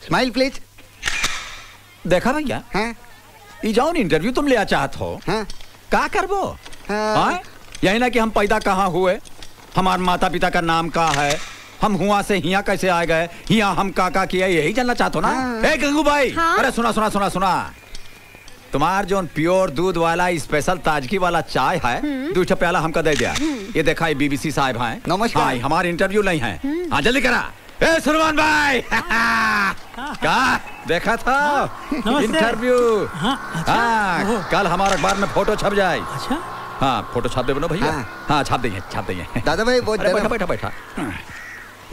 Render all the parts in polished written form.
Smile please. देखा भैया, हाँ ये जाओ इंटरव्यू तुम लिया चाहत हो, हाँ का करबो? हाँ? यही ना कि हम पैदा कहाँ हुए, हमारे माता पिता का नाम का है, हम हुआ से हिया कैसे आ गए, हिया हम का किया, यही जानना चाहते हो ना? ए गंगू भाई, हाँ? अरे सुना सुना सुना सुना, तुम्हार जो प्योर दूध वाला स्पेशल ताजगी वाला चाय है, 2 प्याला हमका दे दिया। ये देखा ये बीबीसी साहब हैं, नमस्कार। हाँ, हमारे इंटरव्यू नहीं है। हाँ जल्दी करा। ए सुरमान भाई क्या देखा था इंटरव्यू? हाँ कल हमारे अखबार में फोटो छप जाए। अच्छा हाँ फोटो छाप दे बोलो भैया। हाँ छाप देंगे। दादा भाई बहुत बैठा बैठा बैठा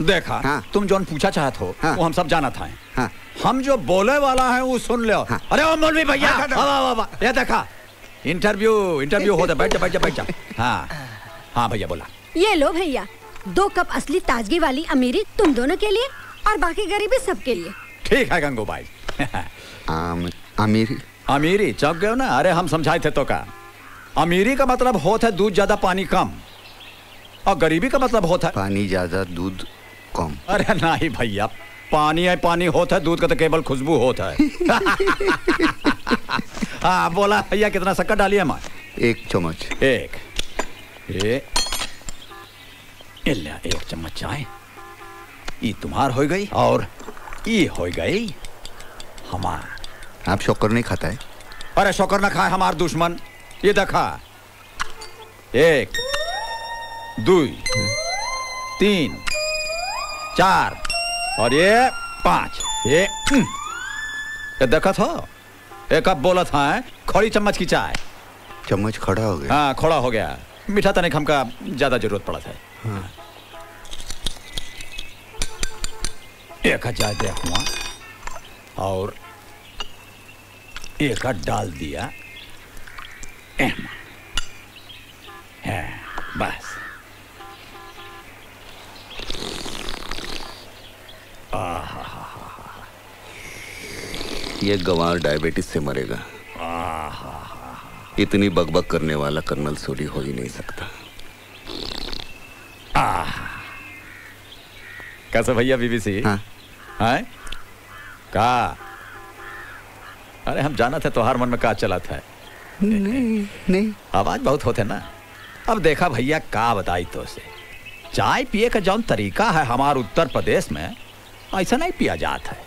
देखा। हाँ। तुम जो पूछा चाहत हो वो हम सब जाना था। हाँ। हम जो बोले वाला है वो सुन लो। हाँ। अरे ओ मौलवी भैया, ये देखा इंटरव्यू होता, बैठ जा। हाँ हाँ भैया बोला। ये लो भैया, 2 कप असली ताजगी वाली अमीरी तुम दोनों के लिए और बाकी गरीबी सबके लिए। ठीक है गंगू भाई। अमीरी अमीरी चौक गए ना? अरे हम समझाए थे तो का, अमीरी का मतलब होता है दूध ज्यादा पानी कम, और गरीबी का मतलब होता है पानी ज्यादा दूध कम। अरे नहीं भैया, पानी है पानी होता है, दूध का तो केवल खुशबू होता है। हाँ बोला भैया, कितना शक्कर डालिए मैं? 1 चम्मच। एक चम्मच चाय, ये तुम्हार हो गई और ये हो गई हमार। आप शक्कर नहीं खाता है? अरे शक्कर ना खाए हमार दुश्मन। ये देखा, 1 2 3 4 और ये 5। ये देखा था, एक अब बोला था खड़ी चम्मच की चाय। चम्मच खड़ा हो गया। हाँ खड़ा हो गया, मीठा तनिक हमका ज्यादा जरूरत पड़ा था। हाँ। एक चाय दे हुआ और एक डाल दिया है, बस। ये गंवार डायबिटीज से मरेगा। इतनी बकबक करने वाला कर्नल सूरी हो ही नहीं सकता। कैसे भैया बीबीसी? हाँ। हैं? का? अरे हम जाना था तुम्हार मन में का चला था। नहीं आवाज बहुत होते ना। अब देखा भैया, का बताई तो से, चाय पिए का जौन तरीका है हमारे उत्तर प्रदेश में, ऐसा नहीं पिया जाता है।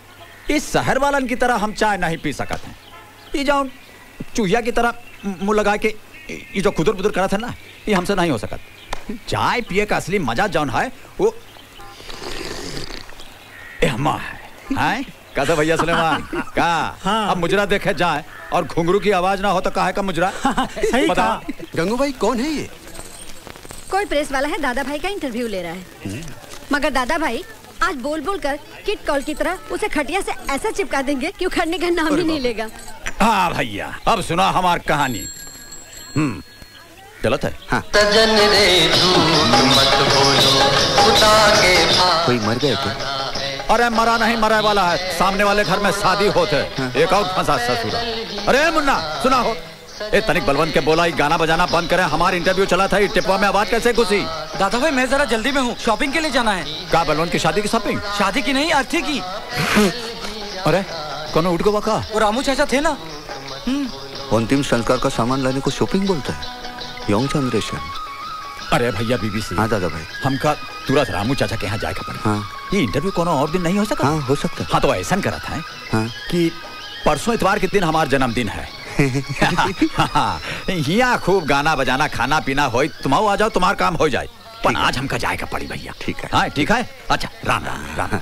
इस शहर वालन की तरह हम चाय नहीं पी सकते हैं। ये जौन चूहिया की तरह मुंह लगा के ये जो खुदर बुदर करा था ना, ये हमसे नहीं हो सकता। चाय पिए का असली मजा जौन है वो एहमा है। कैसे भैया सुलेमान का? हाँ। अब मुजरा देखे जाए और घुंघरू की आवाज ना हो तो काहे का मुजरा? सही बता। गंगू भाई कौन है ये? कोई प्रेस वाला है, दादा भाई का इंटरव्यू ले रहा है। मगर दादा भाई आज बोल बोल कर किट कॉल की तरह उसे खटिया से ऐसा चिपका देंगे कि उखड़ने का नाम ही नहीं लेगा। हाँ भैया, अब सुना हमारी कहानी। गलत है? हाँ। सजन रे झूठ मत बोलो, खुदा के पास। कोई मर गया क्या? अरे मरा नहीं, मरे वाला है। सामने वाले घर में शादी होते, एक और फंसा ससुरा। अरे मुन्ना सुना हो, ए तनिक बलवंत के बोला गाना बजाना बंद करें, हमारा इंटरव्यू चला था। टिपवा में आवाज कैसे घुसी? दादा भाई मैं जरा जल्दी में हूँ, शॉपिंग के लिए जाना है। का बलवंत की शादी की शॉपिंग? शादी की नहीं, अर्थी की। अरे कौन उठ गया का? वो रामू चाचा थे ना। अंतिम संस्कार का सामान लाने को शॉपिंग बोलता है? Young generation. अरे भैया बीबीसी। हाँ दादा भाई। हमका तुरंत रामू चाचा के यहाँ जाएगा पड़े। हाँ। ये इंटरव्यू कोनो और दिन नहीं हो सका? हाँ हो सकता है। हाँ तो ऐसा करा था हाँ। कि परसों इतवार के दिन हमारा जन्मदिन है। यहाँ खूब गाना बजाना खाना पीना हो, तुम आ जाओ, तुम्हारा काम हो जाए। पर आज हमका जाएगा पड़ी भैया। ठीक है। हाँ ठीक है। अच्छा राम राम राम, राम।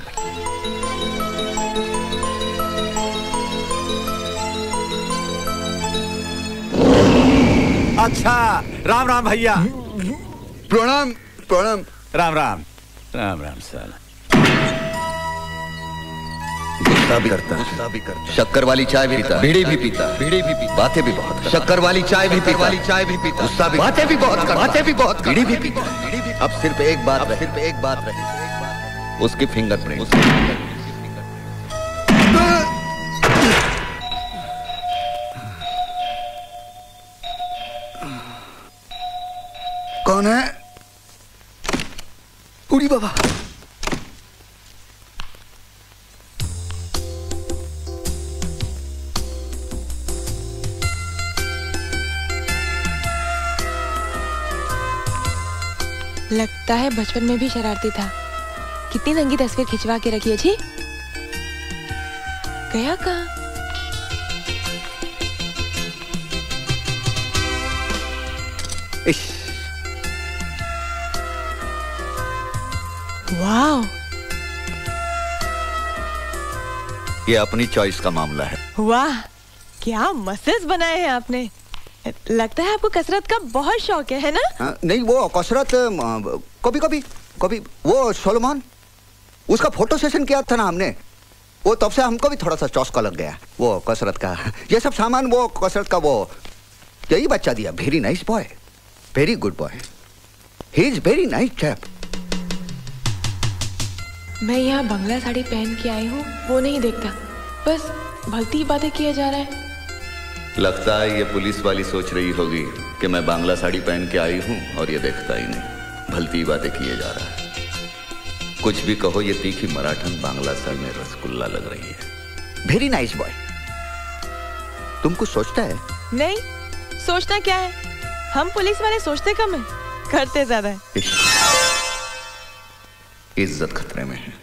अच्छा राम राम भैया। प्रणाम प्रणाम। राम राम राम राम सर। गुस्सा भी करता, शक्कर वाली चाय भी पीता, बीड़ी भी पीता, बातें भी बहुत, शक्कर वाली चाय भी पीता, गुस्सा भी, बातें भी बहुत, बीड़ी भी पीता। अब सिर्फ एक बात रही, उसकी फिंगरप्रिंट। कौन है? उड़ी बाबा। लगता है बचपन में भी शरारती था। कितनी नंगी तस्वीर खिंचवा के रखी है जी। गया कहाँ? वाह, ये अपनी चॉइस का मामला है। वाह, क्या मसल्स बनाए हैं आपने। लगता है आपको कसरत का बहुत शौक है ना? नहीं, वो कसरत कभी कभी कभी वो सोलोमन, उसका फोटो सेशन किया था ना हमने, वो तब से हमको भी थोड़ा सा चौस्का लग गया वो कसरत का। ये सब सामान वो कसरत का वो यही बच्चा दिया। Very nice boy, very good boy, he is very nice chap. मैं यहाँ बंगला साड़ी पहन के आई हूँ, वो नहीं देखता, बस भलती बातें किया जा रहा है। लगता है ये पुलिस वाली सोच रही होगी कि मैं बांग्ला साड़ी पहन के आई हूँ और ये देखता ही नहीं, भलती बातें किए जा रहा है। कुछ भी कहो, ये तीखी मराठन बांग्ला साल में रसगुल्ला लग रही है। Very nice boy. तुम कुछ सोचता है? नहीं, सोचना क्या है, हम पुलिस वाले सोचते कम है, करते ज्यादा है। इज्जत खतरे में है।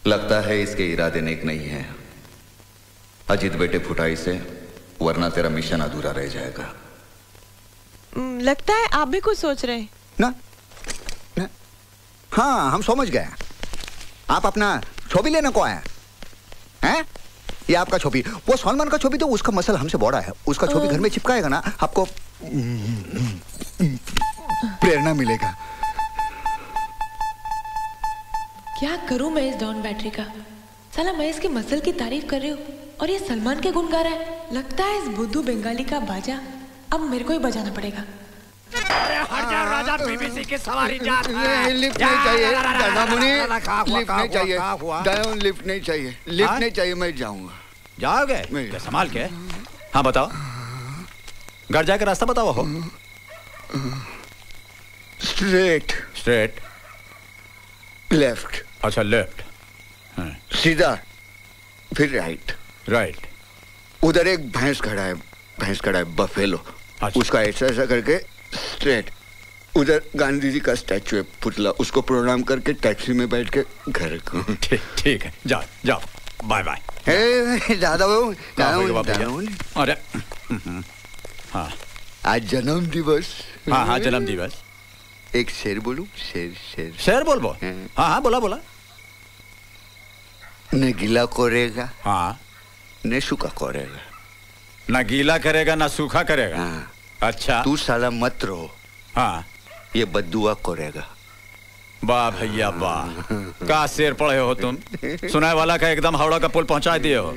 लगता है इसके इरादे नेक नहीं है। अजीत बेटे फुटाई से, वरना तेरा मिशन अधूरा रह जाएगा। लगता है आप भी कुछ सोच रहे हैं ना? हाँ, हम समझ गए। आप अपना छवि लेने को आए हैं? ये आपका छवि, वो सलमान का छवि तो उसका मसल हमसे बड़ा है। उसका छवि घर में चिपकाएगा ना, आपको प्रेरणा मिलेगा। क्या करूं मैं इस डॉन बैटरी का? साला मैं इसके मसल की तारीफ कर रही हूँ और ये सलमान के गुण गा रहा है। लगता है इस बुद्धू बंगाली का बाजा अब मेरे को ही बजाना पड़ेगा। अरे हट जा राजा, बीबीसी की सवारी जात है। लिफ्ट नहीं चाहिए दादामुनि, लिफ्ट नहीं चाहिए डाउन, लिफ्ट नहीं चाहिए, लिफ्ट नहीं चाहिए, मैं जाऊंगा। जाओगे? क्या संभाल के? हाँ बताओ, घर जाकर रास्ता बताओ। हो स्ट्रेट, स्ट्रेट, लेफ्ट, अच्छा लेफ्ट, सीधा, फिर राइट, राइट। उधर एक भैंस खड़ा है, भैंस खड़ा है, बफेलो। अच्छा। उसका ऐसा ऐसा करके स्ट्रेट। उधर गांधी जी का स्टैचू है, पुतला, उसको प्रणाम करके टैक्सी में बैठ के घर को। ठीक है, जाओ जाओ, बाय बाय। दादा बाबू, अरे हाँ, आज जन्म दिवस। हाँ हाँ, जन्म दिवस। एक शेर बोलूं? शेर शेर शेर बोल। हाँ हाँ, बोला बोला। न गीला करेगा, हाँ, न सूखा करेगा। ना गीला करेगा ना सूखा करेगा। हाँ। अच्छा, तू साला मत रहो। हाँ, ये बद्दुआ करेगा। वाह भैया वाह, का शेर पढ़े हो तुम। सुनाए वाला का एकदम हावड़ा का पुल पहुंचा दिए हो।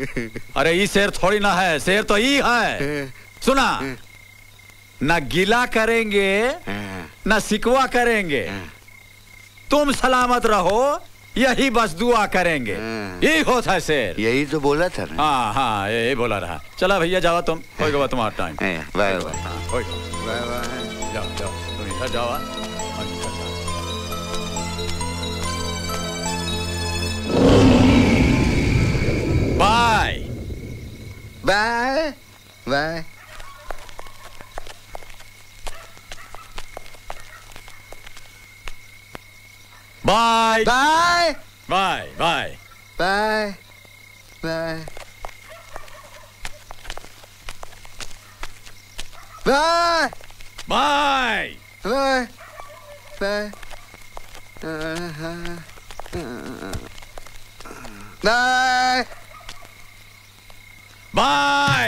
अरे ये शेर थोड़ी ना है, शेर तो ये है। सुना, ना गीला करेंगे ना सिकवा करेंगे, तुम सलामत रहो, यही बस दुआ करेंगे। यही होता है शेर। यही तो बोला था ना। हाँ हाँ, यही बोला रहा। चला भैया जाओ, तुम होगा तुम्हारा time. Bye bye bye bye. जाओ जाओ, तुम इधर जाओ। Bye bye bye. Bye bye bye bye bye bye bye bye bye bye bye bye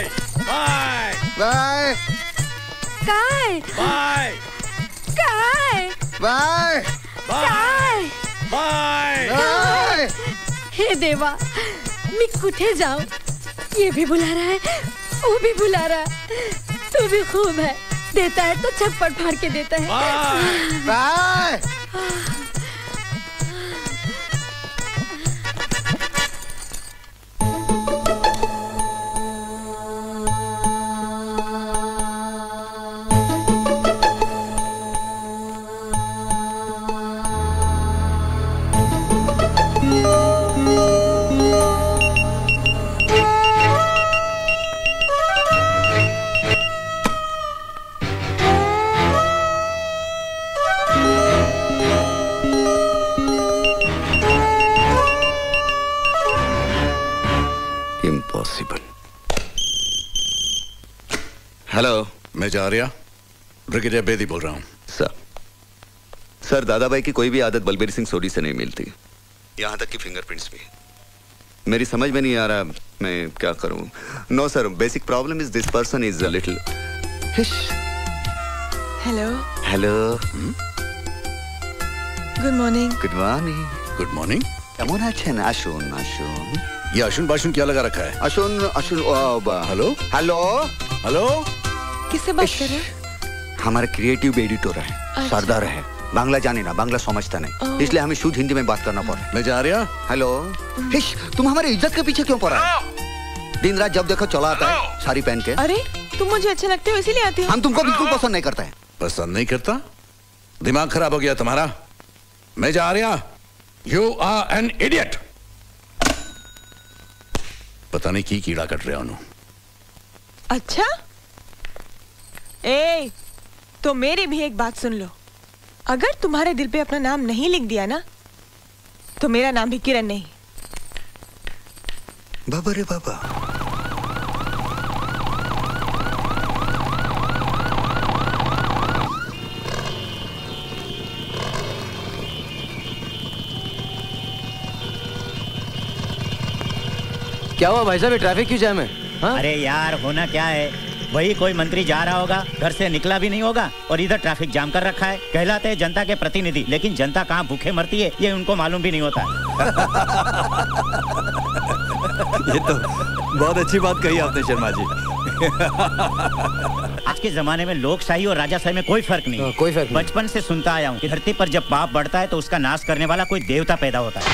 bye bye काय बाय काय बाय काय बाय। हे देवा, मी कुठे जाऊं? ये भी बुला रहा है, वो भी बुला रहा है। तू भी खूब है, देता है तो छप्पड़ फाड़ के देता है। Bye bye. इम्पॉसिबल। हेलो, मैं जारिया, ब्रिगेडियर बेदी बोल रहा हूँ। सर दादा भाई की कोई भी आदत बलबीर सिंह सोडी से नहीं मिलती, यहाँ तक कि फिंगरप्रिंट्स भी। मेरी समझ में नहीं आ रहा मैं क्या करूं। No sir, basic problem is this person is a little. Hello hello, good morning. Good morning. Good morning. কেমন আছেন? আসুন আসুন। ये अशुन बाशुन क्या लगा रखा है? আসুন আসুন। हेलो हेलो हेलो, किससे बात कर रहे हैं? हमारा क्रिएटिव एडिटर है, सरदार है, बांग्ला जाने ना, बांग्ला समझता नहीं, इसलिए हमें शुद्ध हिंदी में बात करना पड़ा। मैं जारिया। हेलो, तुम हमारे इज्जत के पीछे क्यों पड़ा है? दिन रात जब देखो चला आता है साड़ी पहन के। अरे तुम मुझे अच्छे लगते हो इसीलिए आती हो। हम तुमको बिल्कुल पसंद नहीं करते हैं। पसंद नहीं करता? दिमाग खराब हो गया तुम्हारा? मैं जारिया, यू आर एन इडियट। पता नहीं की कीड़ा कट रहा हूं। अच्छा, ए तो मेरी भी एक बात सुन लो। अगर तुम्हारे दिल पे अपना नाम नहीं लिख दिया ना, तो मेरा नाम भी किरण नहीं। बाबा रे बाबा। क्या हुआ भाई साहब, ये ट्रैफिक क्यों जाम है? हाँ? अरे यार, होना क्या है, वही कोई मंत्री जा रहा होगा, घर से निकला भी नहीं होगा और इधर ट्रैफिक जाम कर रखा है। कहलाते हैं जनता के प्रतिनिधि, लेकिन जनता कहाँ भूखे मरती है ये उनको मालूम भी नहीं होता है। ये तो बहुत अच्छी बात कही आपने शर्मा जी। आज के जमाने में लोकशाही और राजाशाही में कोई फर्क नहीं। कोई फर्क नहीं। बचपन से सुनता आया हूँ कि धरती पर जब पाप बढ़ता है तो उसका नाश करने वाला कोई देवता पैदा होता है।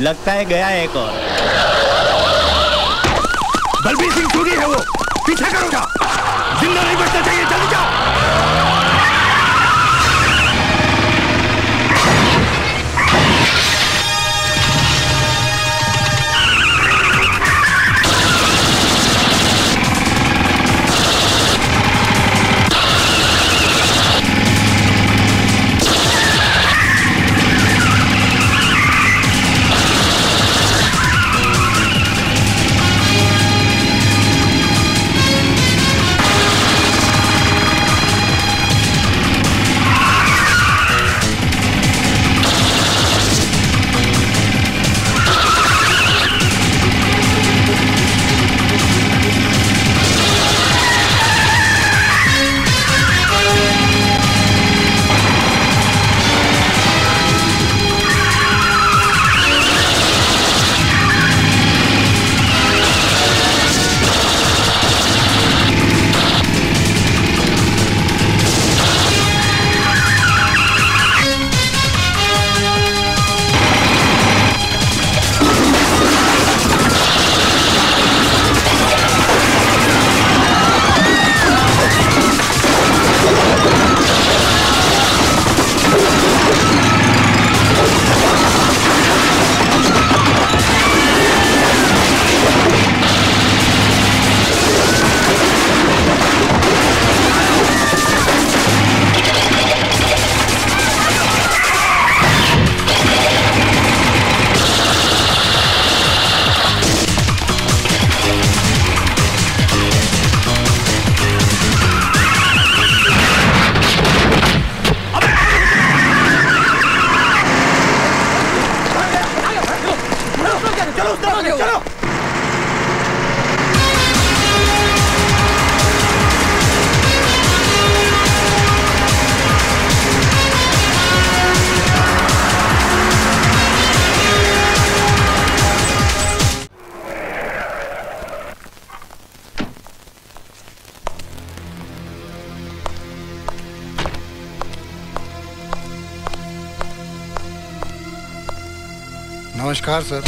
लगता है गया एक और। बलबीर सिंह सोडी है वो, पीछा करूंगा, जिंदा नहीं बचना चाहिए, जल्दी जाओ। नमस्कार सर।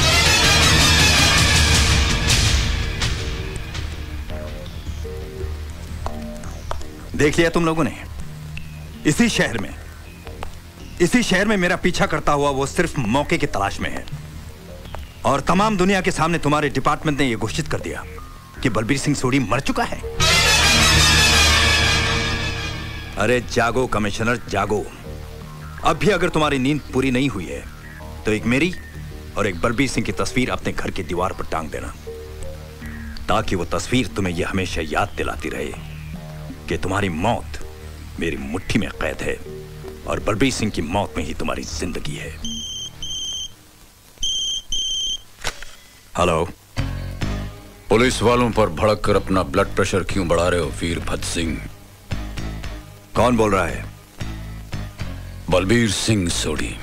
देख लिया तुम लोगों ने, इसी शहर में मेरा पीछा करता हुआ वो सिर्फ मौके की तलाश में है, और तमाम दुनिया के सामने तुम्हारे डिपार्टमेंट ने यह घोषित कर दिया कि बलबीर सिंह सोढ़ी मर चुका है। अरे जागो कमिश्नर, जागो। अब भी अगर तुम्हारी नींद पूरी नहीं हुई है तो एक मेरी और एक बलबीर सिंह की तस्वीर अपने घर की दीवार पर टांग देना, ताकि वो तस्वीर तुम्हें यह हमेशा याद दिलाती रहे कि तुम्हारी मौत मेरी मुट्ठी में कैद है और बलबीर सिंह की मौत में ही तुम्हारी जिंदगी है। हेलो। पुलिस वालों पर भड़क कर अपना ब्लड प्रेशर क्यों बढ़ा रहे हो वीरभद्र सिंह? कौन बोल रहा है? बलबीर सिंह सोढ़ी।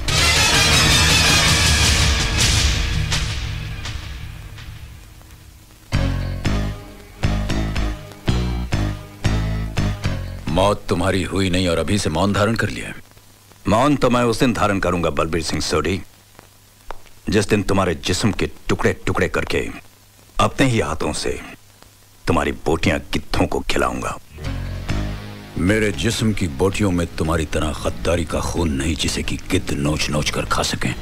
मौत तुम्हारी हुई नहीं और अभी से मौन धारण कर लिया। मौन तो मैं उस दिन धारण करूंगा बलबीर सिंह सोढ़ी, जिस दिन तुम्हारे जिस्म के टुकड़े टुकड़े करके अपने ही हाथों से तुम्हारी बोटियां गिद्धों को खिलाऊंगा। मेरे जिस्म की बोटियों में तुम्हारी तरह गद्दारी का खून नहीं जिसे कि गिद्ध नोच नोच कर खा सकें।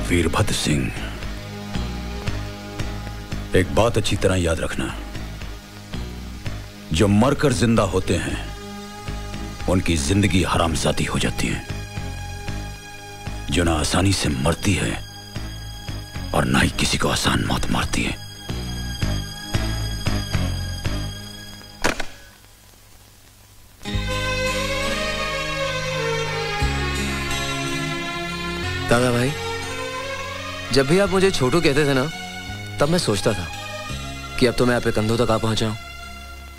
वीरभद्र सिंह, एक बात अच्छी तरह याद रखना, जो मरकर जिंदा होते हैं उनकी जिंदगी हरामजादी हो जाती है, जो ना आसानी से मरती है और ना ही किसी को आसान मौत मारती है। दादा भाई, जब भी आप मुझे छोटू कहते थे ना, तब मैं सोचता था कि अब तो मैं आपके कंधों तक आ पहुंचा हूं,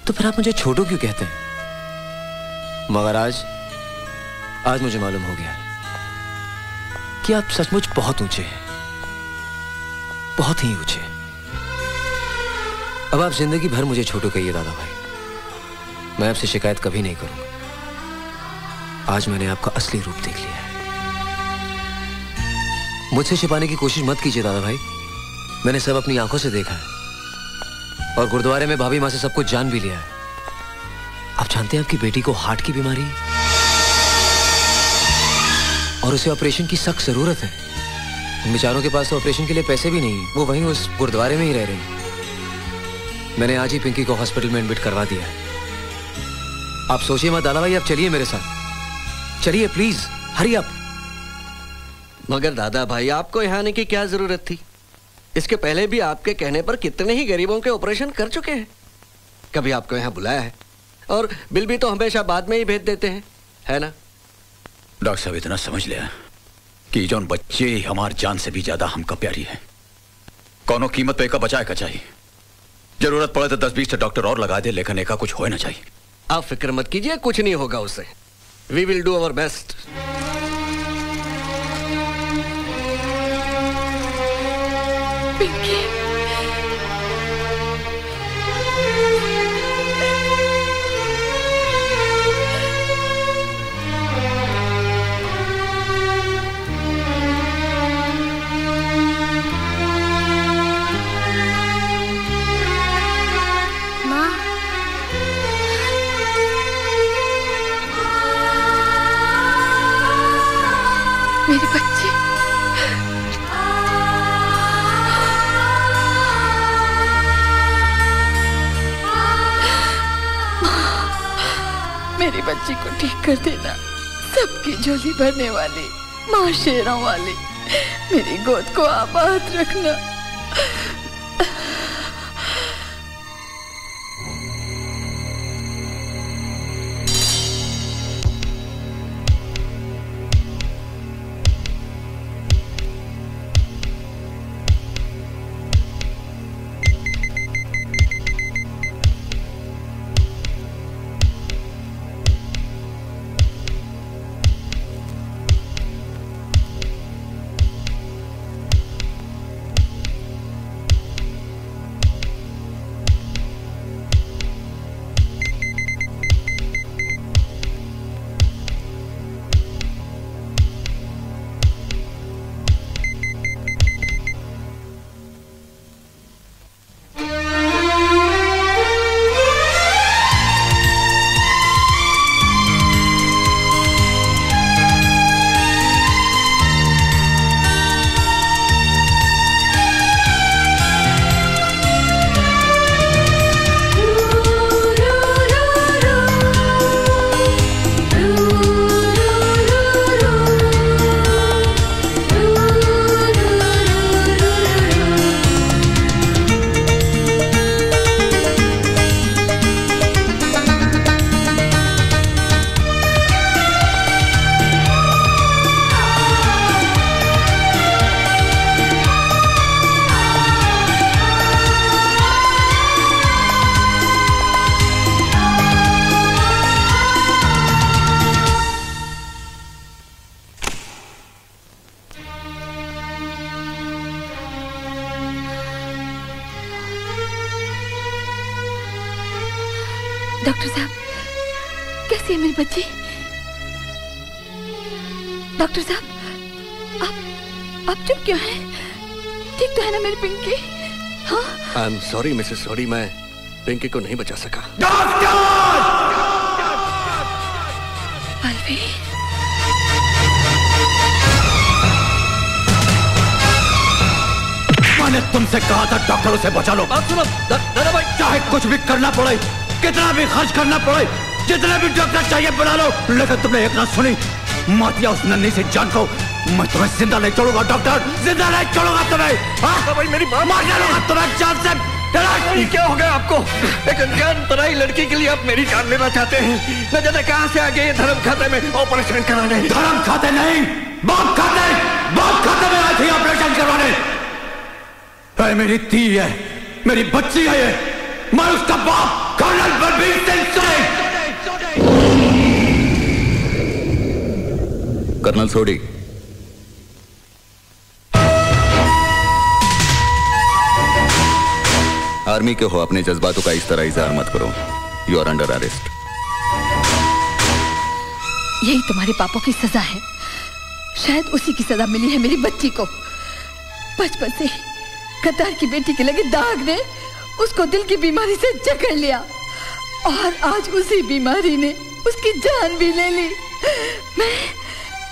तो फिर आप मुझे छोटू क्यों कहते हैं? मगर आज मुझे मालूम हो गया कि आप सचमुच बहुत ऊंचे हैं, बहुत ही ऊंचे। अब आप जिंदगी भर मुझे छोटू कहिए दादा भाई, मैं आपसे शिकायत कभी नहीं करूंगा। आज मैंने आपका असली रूप देख लिया है। मुझसे छिपाने की कोशिश मत कीजिए दादा भाई, मैंने सब अपनी आंखों से देखा है और गुरुद्वारे में भाभी मां से सब कुछ जान भी लिया है। आप जानते हैं आपकी बेटी को हार्ट की बीमारी और उसे ऑपरेशन की सख्त जरूरत है। उन बेचारों के पास तो ऑपरेशन के लिए पैसे भी नहीं, वो वहीं उस गुरुद्वारे में ही रह रहे हैं। मैंने आज ही पिंकी को हॉस्पिटल में एडमिट करवा दिया है। आप सोचिए मत दादा भाई, आप चलिए मेरे साथ, चलिए प्लीज, हरी अप। मगर दादा भाई, आपको यहाँ आने की क्या जरूरत थी? इसके पहले भी आपके कहने पर कितने ही गरीबों के ऑपरेशन कर चुके हैं। कभी आपको यहाँ बुलाया है? और बिल भी तो हमेशा बाद में ही भेज देते हैं, है ना? डॉक्टर साहब, इतना समझ लिया कि जौन बच्चे हमार जान से भी ज्यादा हमका प्यारी है, कौनो कीमत पे का बचाए का चाहिए। जरूरत पड़े तो 10-20 डॉक्टर और लगा दे, लेकिन एका कुछ हो ना चाहिए। आप फिक्र मत कीजिए, कुछ नहीं होगा उससे। We will do our best. मेरे बच्चे, मेरी बच्ची को ठीक कर देना। सबकी झोली भरने वाली माँ शेरों वाली, मेरी गोद को आबाद रखना। डॉक्टर साहब, कैसी है मेरी बच्ची? डॉक्टर साहब, आप चुप क्यों हैं? ठीक तो है ना मेरी पिंकी? हाँ? I am sorry Mrs sorry, मैं पिंकी को नहीं बचा सका। बलवीर, मैंने तुमसे कहा था डॉक्टर उसे बचा लो। बात सुनो दादा भाई, चाहे कुछ भी करना पड़े, कितना भी खर्च करना पड़े, जितने भी डॉक्टर चाहिए बुला लो, लेकिन तुमने एक ना सुनी। मत या उस नन्ही से जान को, मैं तुम्हें जिंदा नहीं छोड़ूंगा डॉक्टर, जिंदा नहीं छोड़ूंगा तुम्हें। भाई मेरी बात मार डालूंगा तुम्हें जान से। क्या हो गया आपको? एक अनजान पराई लड़की के लिए आप मेरी जान लेना चाहते हैं? न जाने कहां से आ गए धर्म खाते में ऑपरेशन कराने। धर्म खाते नहीं, बाप खाते में आई थी ऑपरेशन करवाने। मेरी धी है, मेरी बच्ची है ये, मैं उसका बाप कर्नल बलबीर सिंह सोडी। कर्नल सोडी, आर्मी के हो, अपने जज्बातों का इस तरह इजहार मत करो। You are under arrest. यही तुम्हारे पापों की सजा है। शायद उसी की सजा मिली है मेरी बच्ची को। बचपन से कतार की बेटी के लगे दाग ने उसको दिल की बीमारी से जकड़ लिया और आज उसी बीमारी ने उसकी जान भी ले ली।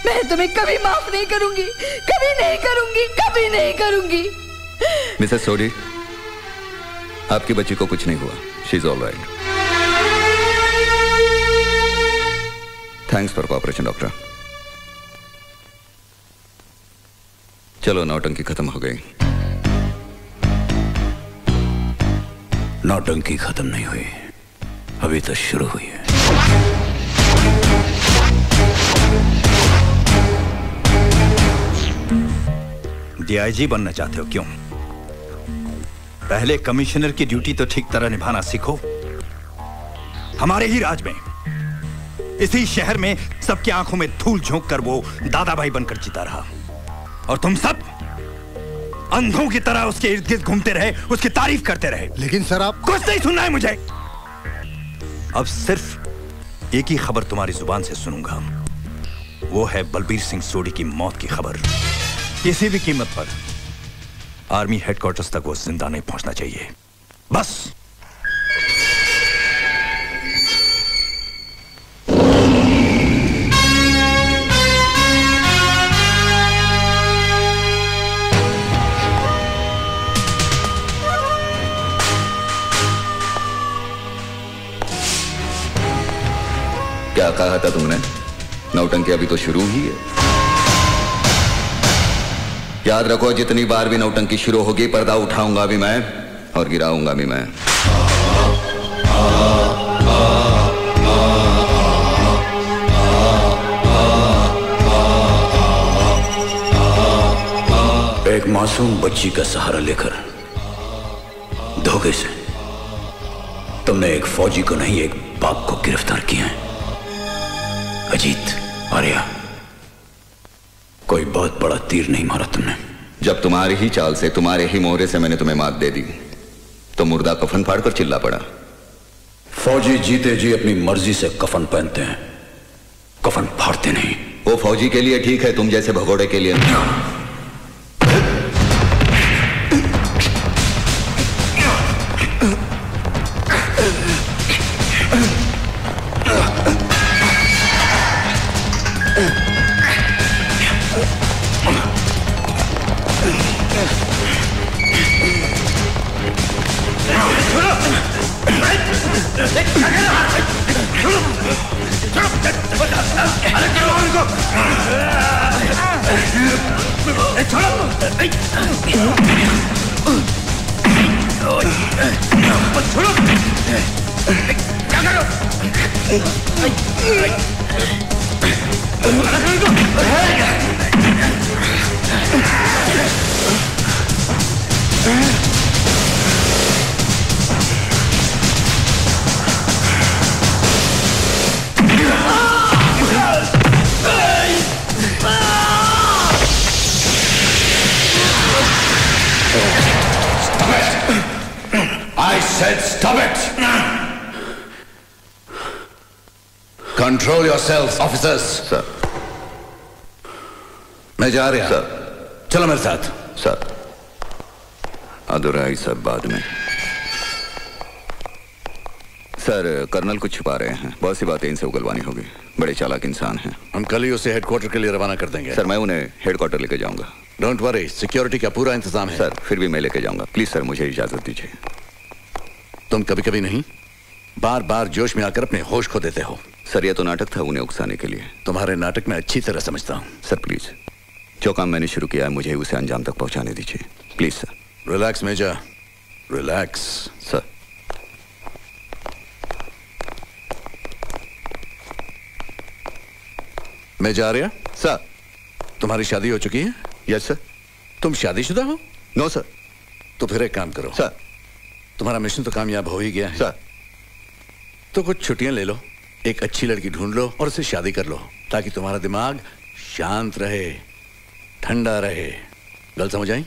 मैं तुम्हें कभी माफ नहीं करूंगी, कभी नहीं करूंगी, कभी नहीं करूंगी। मिसेस सोडी, आपकी बच्ची को कुछ नहीं हुआ। She is all right. Thanks for cooperation doctor. चलो, नौटंकी खत्म हो गई। नौटंकी खत्म नहीं हुई, अभी तो शुरू हुई है। डीआईजी बनना चाहते हो? क्यों? पहले कमिश्नर की ड्यूटी तो ठीक तरह निभाना सीखो। हमारे ही राज में, इसी शहर में सबकी आंखों में धूल झोंक कर वो दादा भाई बनकर जीता रहा, और तुम सब अंधों की तरह उसके इर्द गिर्द घूमते रहे, उसकी तारीफ करते रहे। लेकिन सर, आप कुछ नहीं सुनना है मुझे। अब सिर्फ एक ही खबर तुम्हारी जुबान से सुनूंगा, वो है बलबीर सिंह सोडी की मौत की खबर। किसी भी कीमत पर आर्मी हेडक्वार्टर्स तक वो जिंदा नहीं पहुंचना चाहिए, बस। क्या कहा था तुमने? नौटंकी अभी तो शुरू ही है। याद रखो, जितनी बार भी नौटंकी शुरू होगी, पर्दा उठाऊंगा भी मैं और गिराऊंगा भी मैं। एक मासूम बच्ची का सहारा लेकर धोखे से तुमने एक फौजी को नहीं, एक बाप को गिरफ्तार किया है। अजीत, आर्या, कोई बहुत बड़ा तीर नहीं मारा तुमने। जब तुम्हारी ही चाल से, तुम्हारे ही मोहरे से मैंने तुम्हें मात दे दी, तो मुर्दा कफन फाड़कर चिल्ला पड़ा। फौजी जीते जी अपनी मर्जी से कफन पहनते हैं, कफन फाड़ते नहीं। वो फौजी के लिए ठीक है, तुम जैसे भगोड़े के लिए नहीं। Control yourselves officers. सर। मैं जा रहा। सर। चलो मेरे साथ। सर। अधूरा ही सब बाद में। सर, कर्नल कुछ छुपा रहे हैं। बहुत सी बातें इनसे उगलवानी होगी। बड़े चालाक इंसान हैं। हम कल ही उसे हेडक्वार्टर के लिए रवाना कर देंगे। सर, मैं उन्हें हेडक्वार्टर लेके जाऊंगा। डोंट वरी, सिक्योरिटी का पूरा इंतजाम है। सर, फिर भी मैं लेके जाऊंगा। प्लीज सर, मुझे इजाजत दीजिए। तुम कभी कभी नहीं, बार बार जोश में आकर अपने होश खो देते हो। सर, ये तो नाटक था उन्हें उकसाने के लिए। तुम्हारे नाटक में अच्छी तरह समझता हूँ। सर प्लीज, जो काम मैंने शुरू किया है मुझे उसे अंजाम तक पहुंचाने दीजिए। Please sir. Relax major, relax. Sir. मैं जा रहा। सर। तुम्हारी शादी हो चुकी है? Yes sir. तुम शादीशुदा हो? No sir. तो फिर एक काम करो। सर। तुम्हारा मिशन तो कामयाब हो ही गया है। सर। तो कुछ छुट्टियां ले लो, एक अच्छी लड़की ढूंढ लो और उससे शादी कर लो, ताकि तुम्हारा दिमाग शांत रहे, ठंडा रहे। गल समझ आई?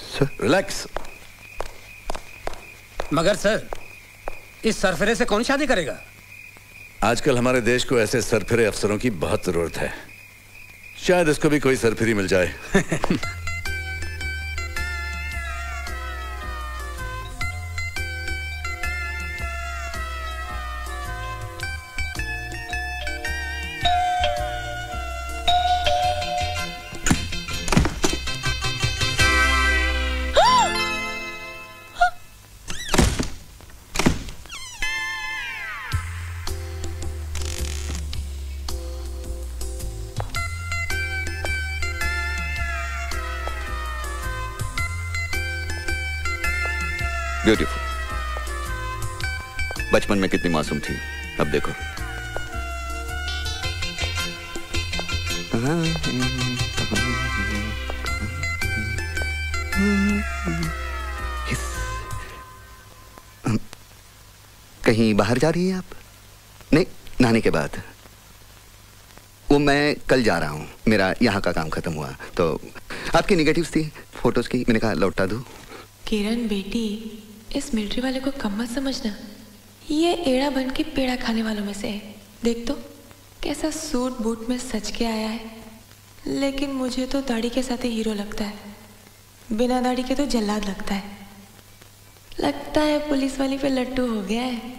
सर। रिलैक्स। मगर सर, इस सरफरे से कौन शादी करेगा? आजकल हमारे देश को ऐसे सरफिरे अफसरों की बहुत जरूरत है। शायद इसको भी कोई सरफिरी मिल जाए। ब्यूटीफुल। बचपन में कितनी मासूम थी, अब देखो। कहीं बाहर जा रही हैं आप? नहीं, नहाने के बाद। वो मैं कल जा रहा हूँ, मेरा यहाँ का काम खत्म हुआ तो आपकी निगेटिव्स थी फोटोज की, मैंने कहा लौटा दूँ। किरण बेटी, इस मिलिट्री वाले को कम मत समझना। ये एड़ा बन के पेड़ा खाने वालों में से है। देख तो कैसा सूट बूट में सज के आया है। लेकिन मुझे तो दाढ़ी के साथ ही हीरो लगता है, बिना दाढ़ी के तो जल्लाद लगता है। लगता है पुलिस वाली पे लट्टू हो गया है।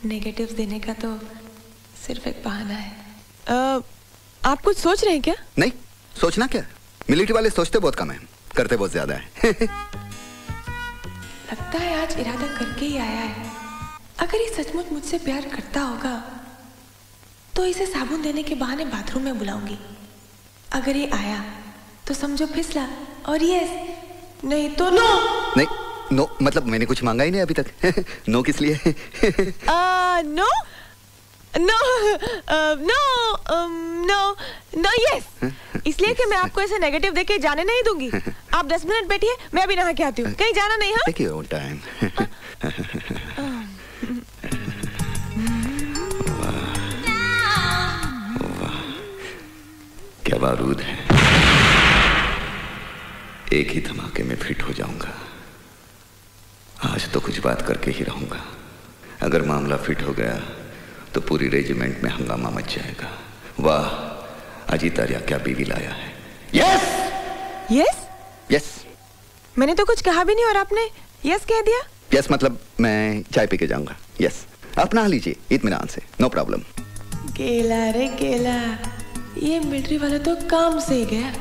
नेगेटिव्स देने का तो सिर्फ एक बहाना है। आप कुछ सोच रहे हैं क्या? नहीं, सोचना क्या, मिलिट्री वाले सोचते बहुत कम है, करते बहुत ज्यादा है। लगता है आज इरादा करके ही आया है। अगर ये सचमुच मुझसे प्यार करता होगा तो इसे साबुन देने के बहाने बाथरूम में बुलाऊंगी। अगर ये आया तो समझो फिसला, और यस, नहीं तो नो। नहीं, नो मतलब मैंने कुछ मांगा ही नहीं अभी तक। नो किस लिए? No no no no no yes, इसलिए कि मैं आपको ऐसे नेगेटिव देके जाने नहीं दूंगी। आप 10 मिनट बैठिए, मैं अभी नहा के आती हूँ। कहीं जाना नहीं। हाँ, टेक योर ओन टाइम। क्या बारूद है, एक ही धमाके में फिट हो जाऊंगा। आज तो कुछ बात करके ही रहूंगा। अगर मामला फिट हो गया तो पूरी रेजिमेंट में हंगामा मच जाएगा। वाह, अजीत आर्या क्या बीवी लाया है। Yes yes yes. मैंने तो कुछ कहा भी नहीं और आपने यस कह दिया। यस मतलब मैं चाय पी के जाऊंगा। यस, आप नहा लीजिए इत्मीनान से, नो प्रॉब्लम। केला रे केला, ये मिलिट्री वाला तो काम से ही गया।